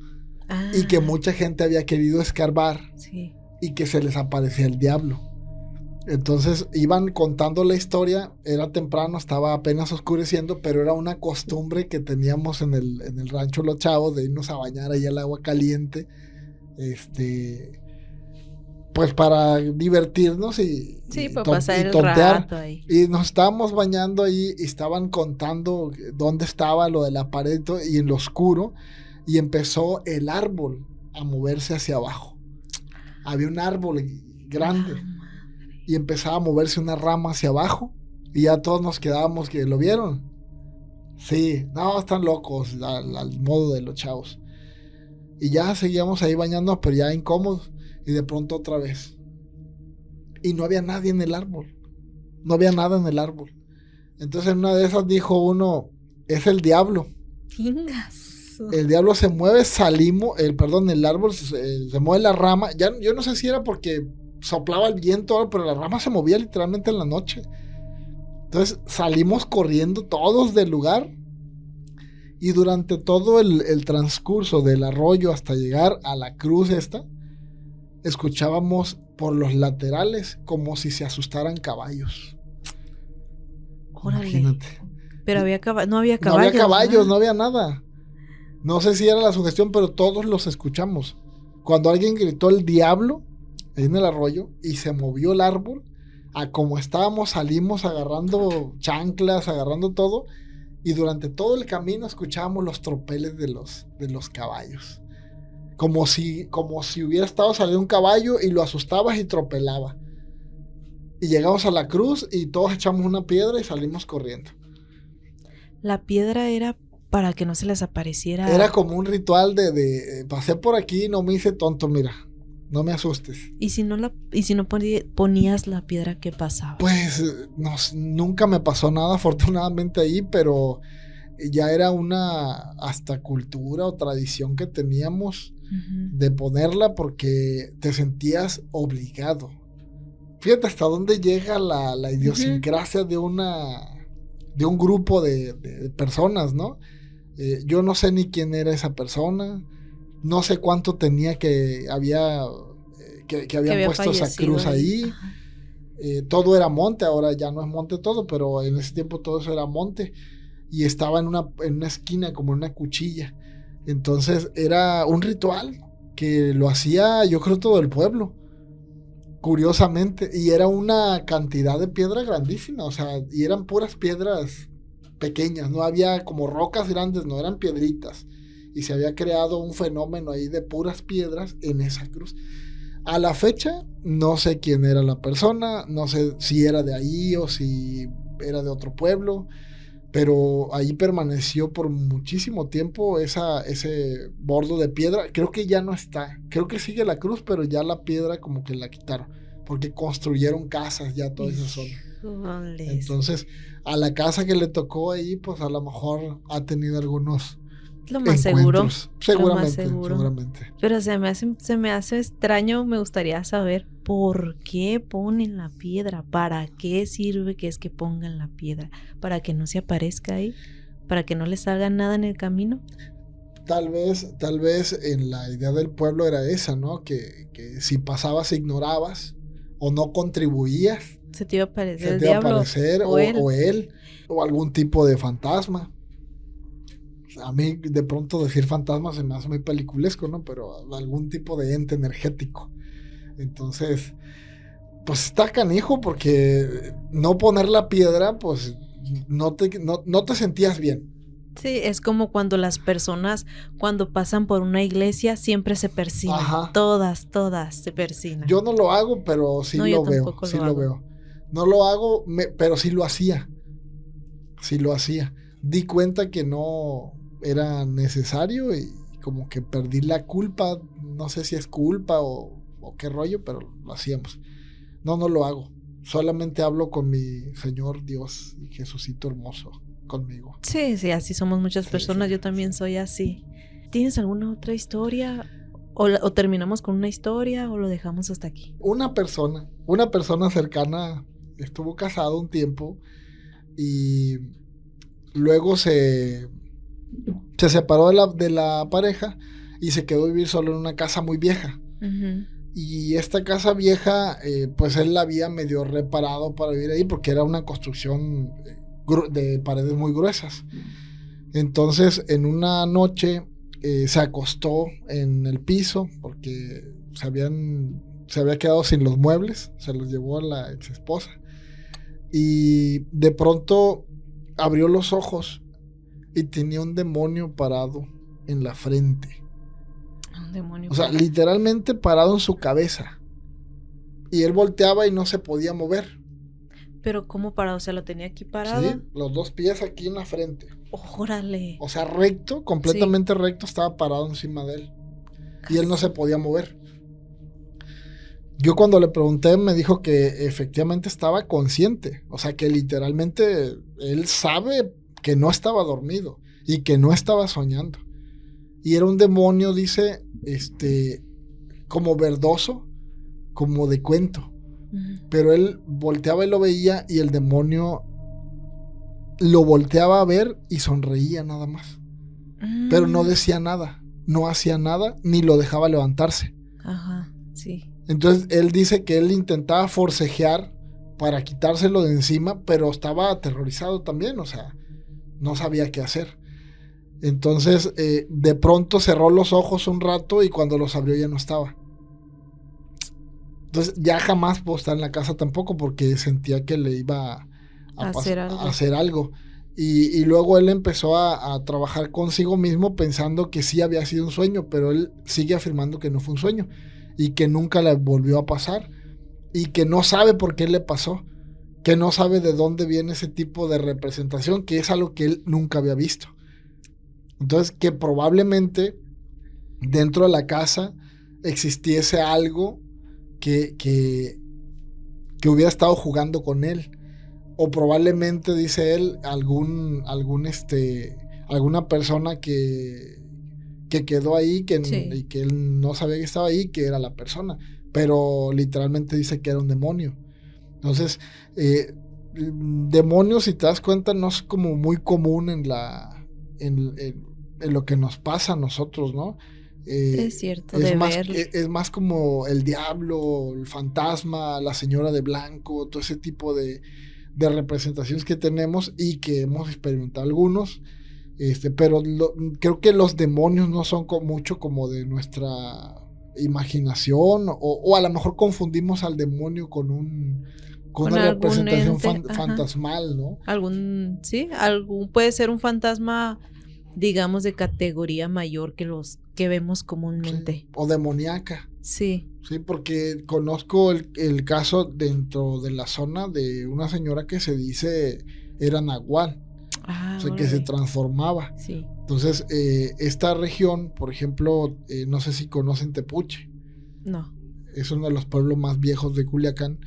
Ah, y que mucha gente había querido escarbar sí. y que se les aparecía el diablo. Entonces iban contando la historia, era temprano, estaba apenas oscureciendo, pero era una costumbre que teníamos en el rancho los chavos de irnos a bañar ahí al agua caliente, pues para divertirnos Sí, para y pasar el tontear. rato ahí. Y nos estábamos bañando ahí y estaban contando dónde estaba lo de la pared y todo, y en lo oscuro, y empezó el árbol a moverse hacia abajo. Había un árbol grande y empezaba a moverse una rama hacia abajo y ya todos nos quedábamos que lo vieron. Sí, no, están locos al modo de los chavos. Y ya seguíamos ahí bañándonos, pero ya incómodos. Y de pronto otra vez. Y no había nadie en el árbol. No había nada en el árbol. Entonces en una de esas dijo uno, es el diablo. Chingas. El diablo se mueve, el árbol se mueve la rama. Ya, yo no sé si era porque soplaba el viento, pero la rama se movía literalmente en la noche. Entonces salimos corriendo todos del lugar. Y durante todo el transcurso del arroyo hasta llegar a la cruz esta, escuchábamos por los laterales como si se asustaran caballos. Órale. Imagínate. Pero no había caballos. No había caballos, no había nada. No sé si era la sugestión, pero todos los escuchamos. Cuando alguien gritó el diablo ahí en el arroyo y se movió el árbol, a como estábamos salimos agarrando chanclas, agarrando todo, y durante todo el camino escuchábamos los tropeles de los caballos. Como si hubiera estado saliendo un caballo y lo asustabas y tropelaba. Y llegamos a la cruz y todos echamos una piedra y salimos corriendo. La piedra era para que no se les apareciera. Era como un ritual de pasé por aquí y no me hice tonto, mira, no me asustes. ¿Y si no ponías la piedra, qué pasaba? Pues nunca me pasó nada afortunadamente ahí, pero ya era una hasta cultura o tradición que teníamos de ponerla porque te sentías obligado. Fíjate hasta dónde llega la idiosincrasia de un grupo de personas, ¿no? Yo no sé ni quién era esa persona, no sé cuánto tenía que habían puesto esa cruz ahí. Todo era monte, ahora ya no es monte todo, pero en ese tiempo todo eso era monte y estaba en una esquina como en una cuchilla. Entonces era un ritual que lo hacía yo creo todo el pueblo, curiosamente, y era una cantidad de piedra grandísima, o sea, y eran puras piedras pequeñas, no había como rocas grandes, no eran piedritas, y se había creado un fenómeno ahí de puras piedras en esa cruz. A la fecha no sé quién era la persona, no sé si era de ahí o si era de otro pueblo, pero ahí permaneció por muchísimo tiempo ese bordo de piedra. Creo que ya no está, creo que sigue la cruz, pero ya la piedra como que la quitaron, porque construyeron casas ya toda esa zona. Híjoles. Entonces, a la casa que le tocó ahí, pues a lo mejor ha tenido algunos Lo más seguro. Seguramente, Lo más seguro. seguramente. Pero se me hace extraño, me gustaría saber por qué ponen la piedra, para qué sirve que es que pongan la piedra, para que no se aparezca ahí, para que no les salga nada en el camino. Tal vez en la idea del pueblo era esa, ¿no? Que si pasabas, ignorabas o no contribuías, Se te iba a aparecer se el te iba a diablo aparecer o él. o él o algún tipo de fantasma. A mí de pronto decir fantasma se me hace muy peliculesco, ¿no? Pero algún tipo de ente energético. Entonces, pues está canijo porque no poner la piedra, pues no te sentías bien. Sí, es como cuando las personas cuando pasan por una iglesia siempre se persignan. Ajá. Todas se persignan. Yo no lo hago, pero sí No, yo lo veo. tampoco Sí lo lo hago. veo. No lo hago, pero sí lo hacía. Sí lo hacía. Di cuenta que no era necesario y como que perdí la culpa. No sé si es culpa o qué rollo, pero lo hacíamos. No lo hago. Solamente hablo con mi Señor Dios y Jesucito hermoso conmigo. Sí, así somos muchas Sí, personas. sí, Yo también sí. soy así. ¿Tienes alguna otra historia? ¿O terminamos con una historia o lo dejamos hasta aquí? Una persona cercana estuvo casado un tiempo y luego se separó de la pareja y se quedó a vivir solo en una casa muy vieja. Ujú. Y esta casa vieja, pues él la había medio reparado para vivir ahí porque era una construcción de paredes muy gruesas. Entonces, en una noche se acostó en el piso porque se había quedado sin los muebles, se los llevó a la ex esposa. Y de pronto abrió los ojos y tenía un demonio parado en la frente. Un demonio. O sea, literalmente parado en su cabeza. Y él volteaba y no se podía mover. Pero ¿cómo parado? O sea, lo tenía aquí parado. Sí, los dos pies aquí en la frente. Órale. O sea, recto, completamente recto, estaba parado encima de él. Y él no se podía mover. Yo cuando le pregunté me dijo que efectivamente estaba consciente. O sea, que literalmente él sabe que no estaba dormido y que no estaba soñando. Y era un demonio, dice, como verdoso, como de cuento. Ujú. Pero él volteaba y lo veía y el demonio lo volteaba a ver y sonreía nada más. Pero no decía nada, no hacía nada, ni lo dejaba levantarse. Ajá, sí. Entonces él dice que él intentaba forcejear para quitárselo de encima, pero estaba aterrorizado también, o sea, no sabía qué hacer. Entonces de pronto cerró los ojos un rato y cuando los abrió ya no estaba. Entonces ya jamás pudo estar en la casa tampoco porque sentía que le iba a hacer algo. Y luego él empezó a trabajar consigo mismo pensando que sí había sido un sueño, pero él sigue afirmando que no fue un sueño y que nunca le volvió a pasar y que no sabe por qué le pasó, que no sabe de dónde viene ese tipo de representación, que es algo que él nunca había visto. Entonces que probablemente dentro de la casa existiese algo que hubiera estado jugando con él. O probablemente, dice él, alguna persona que quedó ahí y que él no sabía que estaba ahí, que era la persona. Pero literalmente dice que era un demonio. Entonces, demonios, si te das cuenta, no es como muy común en lo que nos pasa a nosotros, ¿no? Es cierto, es más como el diablo, el fantasma, la señora de blanco, todo ese tipo de representaciones que tenemos y que hemos experimentado algunos, pero creo que los demonios no son mucho como de nuestra imaginación o a lo mejor confundimos al demonio con una representación fantasmal, ¿no? Puede ser un fantasma, digamos, de categoría mayor que los que vemos comúnmente. Sí, o demoníaca. Sí. Sí, porque conozco el caso dentro de la zona de una señora que se dice era nahual. o sea, que se transformaba. Sí. Entonces, esta región, por ejemplo, no sé si conocen Tepuche. No. Es uno de los pueblos más viejos de Culiacán.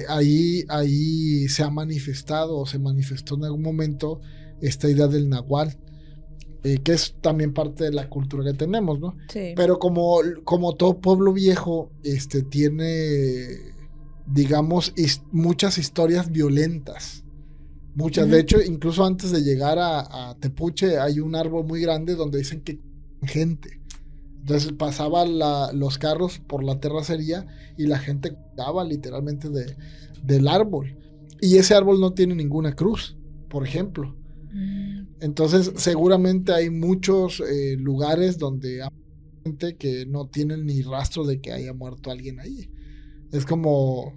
Ahí se ha manifestado o se manifestó en algún momento esta idea del nahual, que es también parte de la cultura que tenemos, ¿no? Sí. Pero como todo pueblo viejo, tiene, digamos, muchas historias violentas. Muchas. De hecho, incluso antes de llegar a Tepuche hay un árbol muy grande donde dicen que gente. Entonces pasaban los carros por la terracería y la gente daba literalmente del árbol. Y ese árbol no tiene ninguna cruz, por ejemplo. Entonces seguramente hay muchos lugares donde hay gente que no tienen ni rastro de que haya muerto alguien ahí. Es como,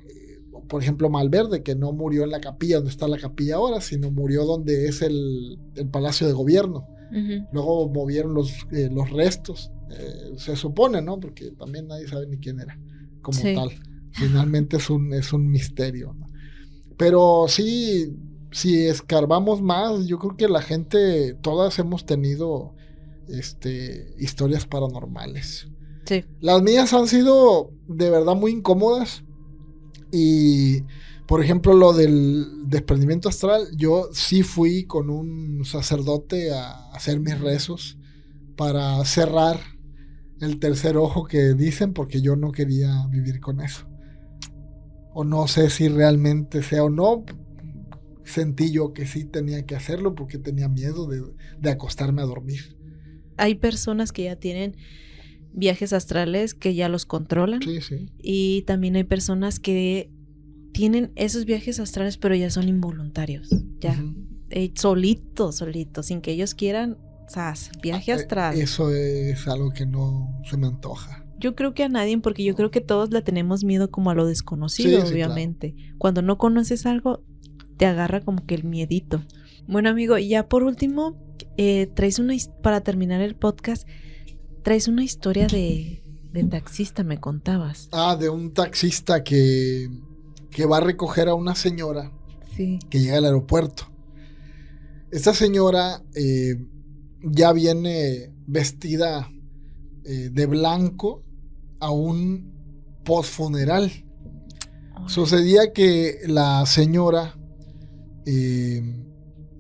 por ejemplo, Malverde, que no murió en la capilla donde está la capilla ahora, sino murió donde es el Palacio de Gobierno. Luego movieron los restos, se supone, ¿no? Porque también nadie sabe ni quién era como tal. Finalmente es un misterio, ¿no? Pero sí, si escarbamos más, yo creo que la gente, todas hemos tenido historias paranormales. Sí. Las mías han sido de verdad muy incómodas. Y por ejemplo, lo del desprendimiento astral, yo sí fui con un sacerdote a hacer mis rezos para cerrar el tercer ojo que dicen, porque yo no quería vivir con eso. O no sé si realmente sea o no. Sentí yo que sí tenía que hacerlo porque tenía miedo de acostarme a dormir. Hay personas que ya tienen viajes astrales que ya los controlan. Sí, sí. Y también hay personas que tienen esos viajes astrales, pero ya son involuntarios. Ya. Solitos, sin que ellos quieran. ¡Zas! Viaje astral. Eso es algo que no se me antoja. Yo creo que a nadie, porque yo creo que todos le tenemos miedo como a lo desconocido, sí, obviamente. Claro. Cuando no conoces algo, te agarra como que el miedito. Bueno, amigo, y ya por último, traes para terminar el podcast, traes una historia de taxista, me contabas. De un taxista que va a recoger a una señora, sí, que llega al aeropuerto. Esta señora ya viene vestida de blanco a un postfuneral. Sucedía que la señora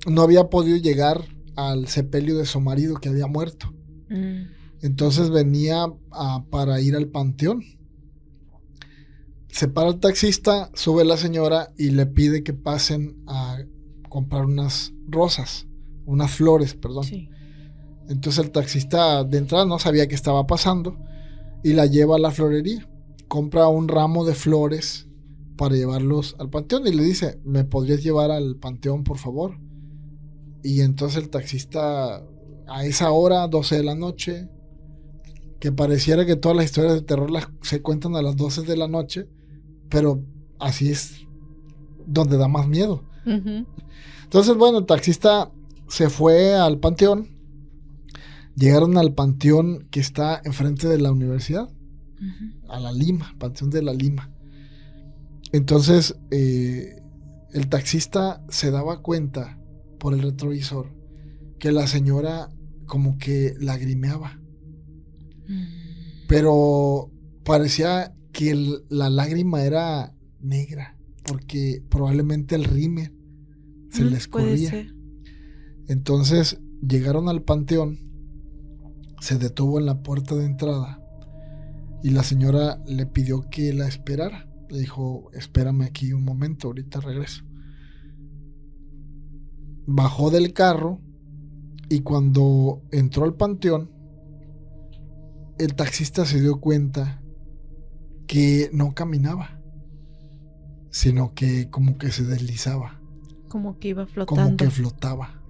no había podido llegar al sepelio de su marido que había muerto. Entonces venía para ir al panteón. Se para el taxista, sube la señora y le pide que pasen a comprar unas flores, perdón. Sí. Entonces el taxista de entrada no sabía qué estaba pasando y la lleva a la florería. Compra un ramo de flores para llevarlos al panteón y le dice, ¿me podrías llevar al panteón, por favor? Y entonces el taxista, a esa hora, 12 de la noche, que pareciera que todas las historias de terror se cuentan a las 12 de la noche, pero así es donde da más miedo. Entonces, bueno, el taxista se fue al panteón. Llegaron al panteón que está enfrente de la universidad, a la Lima, Panteón de la Lima. Entonces, el taxista se daba cuenta por el retrovisor que la señora como que lagrimeaba. Pero parecía que la lágrima era negra, porque probablemente el rímel se le escurría. Entonces llegaron al panteón, se detuvo en la puerta de entrada y la señora le pidió que la esperara. Le dijo, espérame aquí un momento, ahorita regreso. Bajó del carro y cuando entró al panteón, el taxista se dio cuenta que no caminaba, sino que como que se deslizaba. Como que iba flotando. Como que flotaba.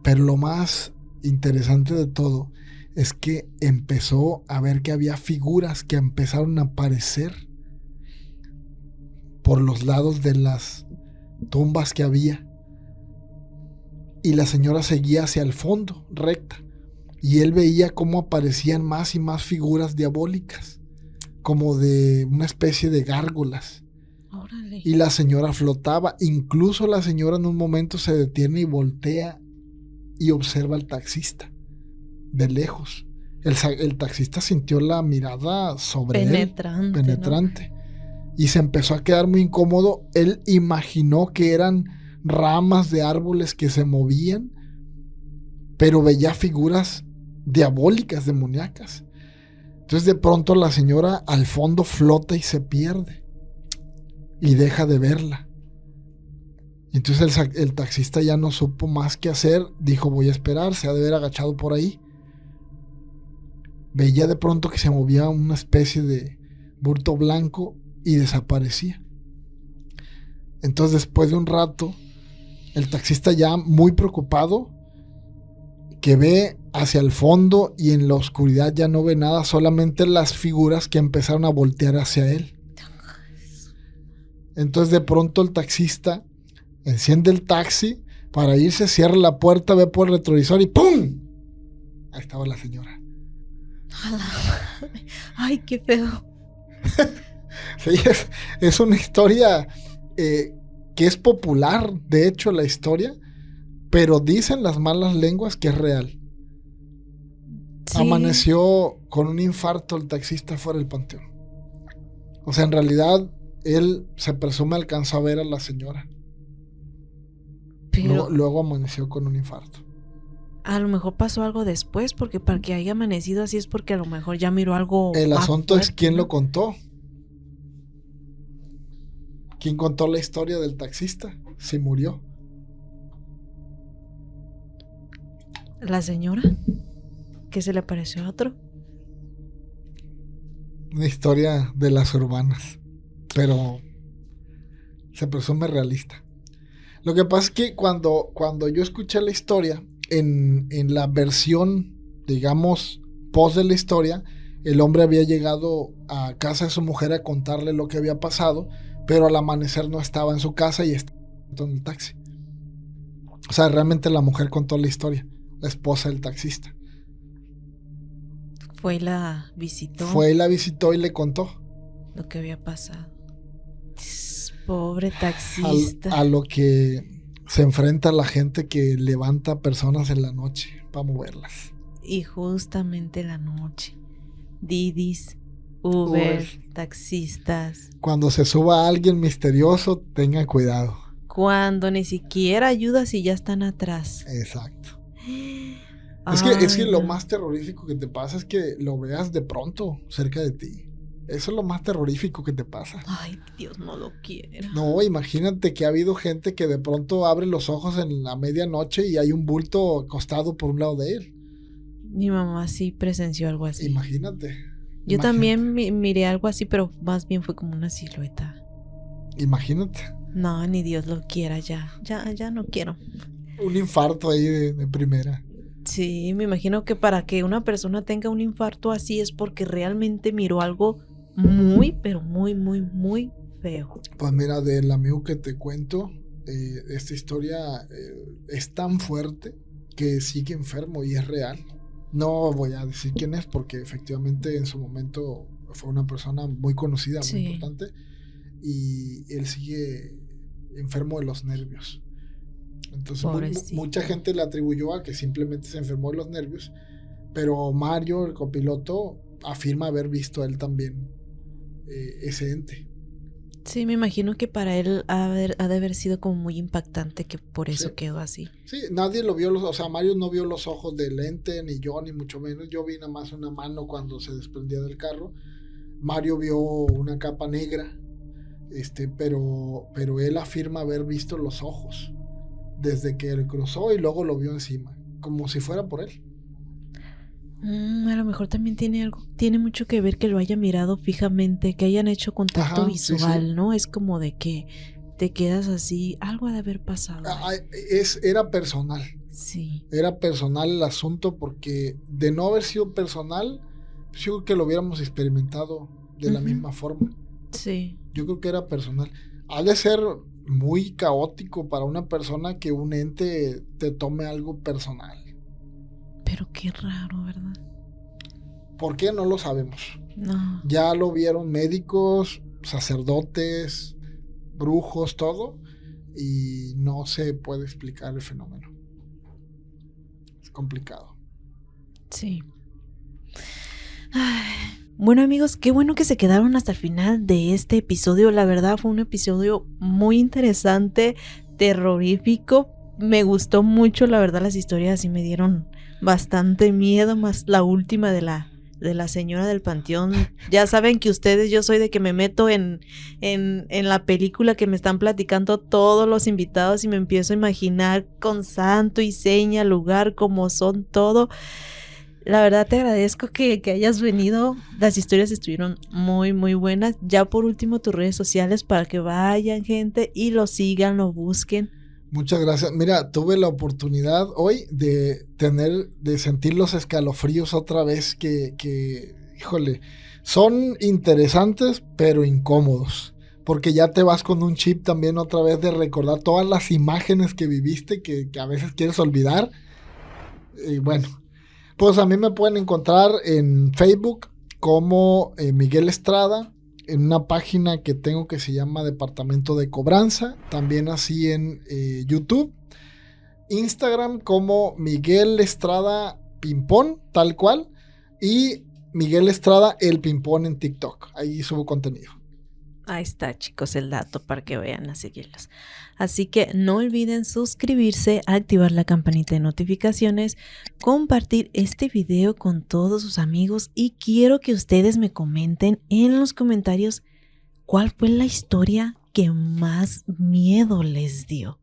Pero lo más interesante de todo es que empezó a ver que había figuras que empezaron a aparecer por los lados de las tumbas que había. Y la señora seguía hacia el fondo, recta. Y él veía cómo aparecían más y más figuras diabólicas, como de una especie de gárgolas. Órale. Y la señora flotaba. Incluso la señora en un momento se detiene y voltea y observa al taxista de lejos. El taxista sintió la mirada sobre Penetrante, él, penetrante, ¿no? Y se empezó a quedar muy incómodo. Él imaginó que eran ramas de árboles que se movían, pero veía figuras diabólicas, demoníacas. Entonces de pronto la señora al fondo flota y se pierde y deja de verla. Entonces el taxista ya no supo más qué hacer. Dijo, voy a esperar, se ha de haber agachado por ahí. Veía de pronto que se movía una especie de bulto blanco y desaparecía. Entonces después de un rato, el taxista ya muy preocupado, que ve hacia el fondo y en la oscuridad ya no ve nada, solamente las figuras que empezaron a voltear hacia él. Entonces de pronto el taxista enciende el taxi para irse, cierra la puerta, ve por el retrovisor y ¡pum! Ahí estaba la señora. Ay, qué feo. Sí, es una historia que es popular, de hecho, la historia, pero dicen las malas lenguas que es real. Sí. Amaneció con un infarto el taxista fuera del panteón. O sea, en realidad, él se presume alcanzó a ver a la señora. Pero luego amaneció con un infarto. A lo mejor pasó algo después, porque para que haya amanecido así es porque a lo mejor ya miró algo. El asunto fuerte, es quién, ¿no?, lo contó. ¿Quién contó la historia del taxista? Si murió. ¿La señora? ¿Que se le pareció a otro? Una historia de las urbanas, pero se presume realista. Lo que pasa es que cuando yo escuché la historia, en la versión, digamos, post de la historia, el hombre había llegado a casa de su mujer a contarle lo que había pasado, pero al amanecer no estaba en su casa y estaba en el taxi. O sea, realmente la mujer contó la historia, la esposa del taxista. Fue y la visitó. Fue y la visitó y le contó lo que había pasado. Pobre taxista. A lo que se enfrenta la gente que levanta personas en la noche para moverlas. Y justamente en la noche. Didis, Uber, taxistas. Cuando se suba alguien misterioso, tengan cuidado. Cuando ni siquiera ayudas y ya están atrás. Exacto. Ay, es que lo más terrorífico que te pasa es que lo veas de pronto cerca de ti. Eso es lo más terrorífico que te pasa. Ay, Dios no lo quiera. No, imagínate que ha habido gente que de pronto abre los ojos en la medianoche y hay un bulto acostado por un lado de él. Mi mamá sí presenció algo así. Imagínate. Yo también miré algo así, pero más bien fue como una silueta. Imagínate. No, ni Dios lo quiera, ya no quiero. Un infarto ahí de primera. Sí, me imagino que para que una persona tenga un infarto así es porque realmente miró algo muy, pero muy, muy, muy feo. Pues mira, del amigo que te cuento, esta historia es tan fuerte que sigue enfermo y es real. No voy a decir quién es porque efectivamente en su momento fue una persona muy conocida, muy importante, y él sigue enfermo de los nervios. Entonces mucha gente le atribuyó a que simplemente se enfermó de los nervios, pero Mario, el copiloto, afirma haber visto a él también ese ente. Sí, me imagino que para él ha de haber sido como muy impactante, que por eso quedó así. Sí, nadie lo vio, o sea, Mario no vio los ojos del ente, ni yo, ni mucho menos. Yo vi nada más una mano cuando se desprendía del carro. Mario vio una capa negra, pero él afirma haber visto los ojos desde que él cruzó y luego lo vio encima, como si fuera por él. A lo mejor también tiene mucho que ver que lo haya mirado fijamente, que hayan hecho contacto visual, sí. ¿No? Es como de que te quedas así, algo ha de haber pasado. Era personal. Sí. Era personal el asunto porque de no haber sido personal, pues yo creo que lo hubiéramos experimentado de la misma forma. Sí. Yo creo que era personal. Ha de ser muy caótico para una persona que un ente te tome algo personal. Pero qué raro, ¿verdad? ¿Por qué? No lo sabemos. No. Ya lo vieron médicos, sacerdotes, brujos, todo, y no se puede explicar el fenómeno. Es complicado. Sí. Ay. Bueno, amigos, qué bueno que se quedaron hasta el final de este episodio. La verdad fue un episodio muy interesante, terrorífico. Me gustó mucho, la verdad, las historias sí me dieron bastante miedo, más la última de la señora del panteón. Ya saben que ustedes, yo soy de que me meto en la película que me están platicando todos los invitados y me empiezo a imaginar con santo y seña, lugar, como son, todo. La verdad te agradezco que hayas venido. Las historias estuvieron muy, muy buenas. Ya por último, tus redes sociales para que vayan, gente, y lo sigan, lo busquen. Muchas gracias. Mira, tuve la oportunidad hoy de sentir los escalofríos otra vez híjole, son interesantes pero incómodos. Porque ya te vas con un chip también otra vez de recordar todas las imágenes que viviste que a veces quieres olvidar. Y bueno, pues a mí me pueden encontrar en Facebook como Miguel Estrada, en una página que tengo que se llama Departamento de Cobranza, también así en YouTube, Instagram como Miguel Estrada Pimpón, tal cual, y Miguel Estrada el Pimpón en TikTok, ahí subo contenido. Ahí está, chicos, el dato para que vayan a seguirlos. Así que no olviden suscribirse, activar la campanita de notificaciones, compartir este video con todos sus amigos y quiero que ustedes me comenten en los comentarios cuál fue la historia que más miedo les dio.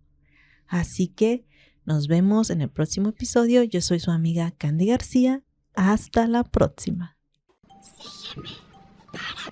Así que nos vemos en el próximo episodio. Yo soy su amiga Candy García. Hasta la próxima. Sígueme para